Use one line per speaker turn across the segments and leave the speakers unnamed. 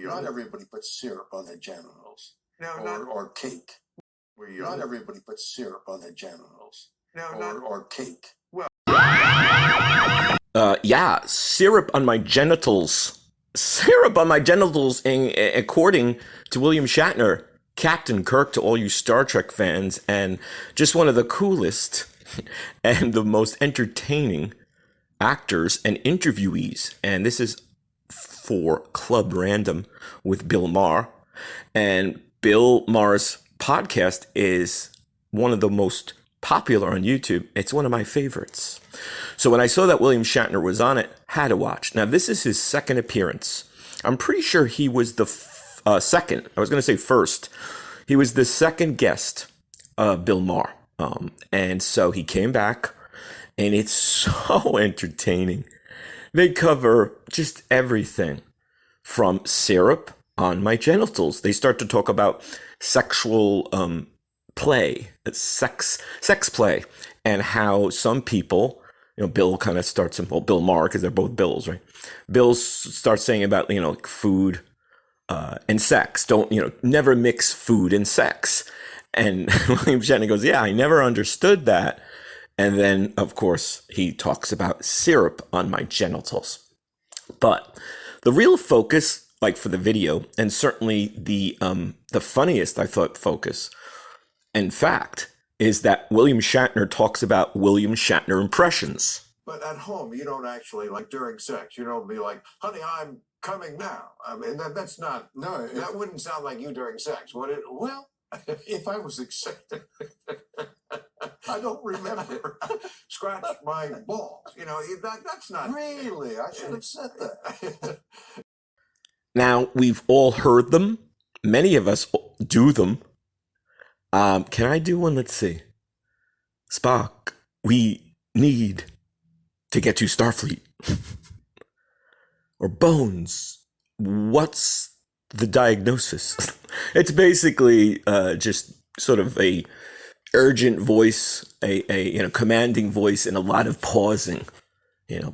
Not everybody puts syrup on their genitals.
No,
or cake. Not everybody puts syrup on their genitals.
No,
or cake.
Well.
Yeah, syrup on my genitals. Syrup on my genitals, according to William Shatner, Captain Kirk, to all you Star Trek fans, and just one of the coolest and the most entertaining actors and interviewees. And this is for Club Random with Bill Maher. And Bill Maher's podcast is one of the most popular on YouTube. It's one of my favorites. So when I saw that William Shatner was on it, had to watch. Now, this is his second appearance. I'm pretty sure he was the second. I was going to say first. He was the second guest of Bill Maher. And so he came back, and it's so entertaining. They cover just everything from syrup on my genitals. They start to talk about sexual play, sex play, and how some people, Bill kind of starts, Bill Maher, because they're both Bills, right? Bill starts saying about, food and sex. Don't, never mix food and sex. And William Shatner goes, yeah, I never understood that. And then, of course, he talks about syrup on my genitals. But the real focus, like for the video, and certainly the funniest, I thought, focus, in fact, is that William Shatner talks about William Shatner Impressions.
But at home, you don't actually, like during sex, you don't be like, honey, I'm coming now. I mean, that's not, no, that wouldn't sound like you during sex, would it? Well, if I was excited, I don't remember. Scratch my balls. That's not. Really? I should have said that.
Now, we've all heard them. Many of us do them. Can I do one? Let's see. Spock, we need to get to Starfleet. Or Bones, what's the diagnosis? It's basically just sort of a urgent voice, a commanding voice, and a lot of pausing,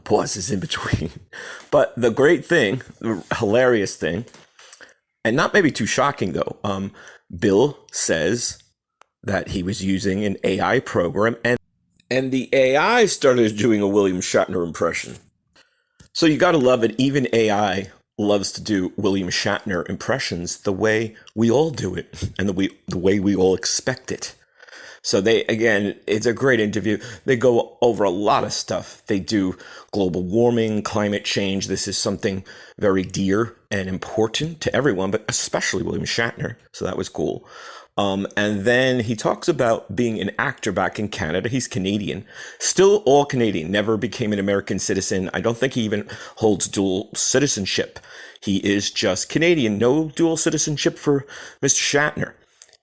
pauses in between. But the great thing, the hilarious thing, and not maybe too shocking though, Bill says that he was using an AI program, and the AI started doing a William Shatner impression. So you got to love it. Even AI loves to do William Shatner impressions the way we all do it and the way we all expect it. So it's a great interview. They go over a lot of stuff. They do global warming, climate change. This is something very dear and important to everyone, but especially William Shatner. So that was cool. And then he talks about being an actor back in Canada. He's Canadian, still all Canadian, never became an American citizen. I don't think he even holds dual citizenship. He is just Canadian, no dual citizenship for Mr. Shatner.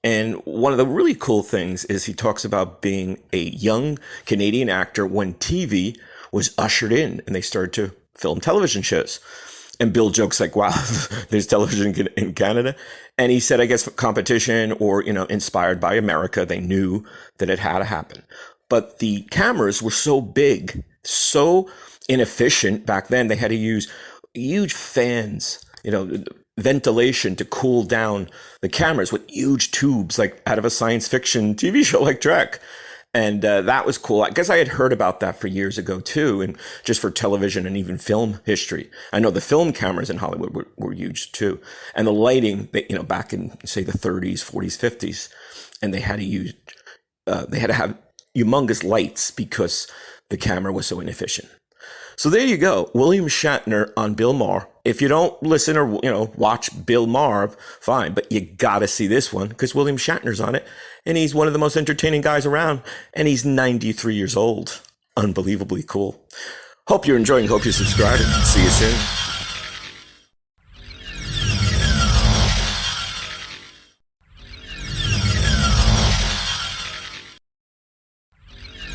And one of the really cool things is he talks about being a young Canadian actor when TV was ushered in and they started to film television shows. And Bill jokes like, wow, there's television in Canada. And he said, I guess competition or, inspired by America, they knew that it had to happen. But the cameras were so big, so inefficient back then, they had to use huge fans, ventilation to cool down the cameras with huge tubes, like out of a science fiction TV show like Trek. And that was cool. I guess I had heard about that for years ago, too, and just for television and even film history. I know the film cameras in Hollywood were huge, too. And the lighting, back in, say, the 30s, 40s, 50s, and they had to have humongous lights because the camera was so inefficient. So there you go. William Shatner on Bill Maher. If you don't listen or, watch Bill Maher, fine. But you got to see this one because William Shatner's on it. And he's one of the most entertaining guys around. And he's 93 years old. Unbelievably cool. Hope you're enjoying. Hope you're subscribing. See you soon.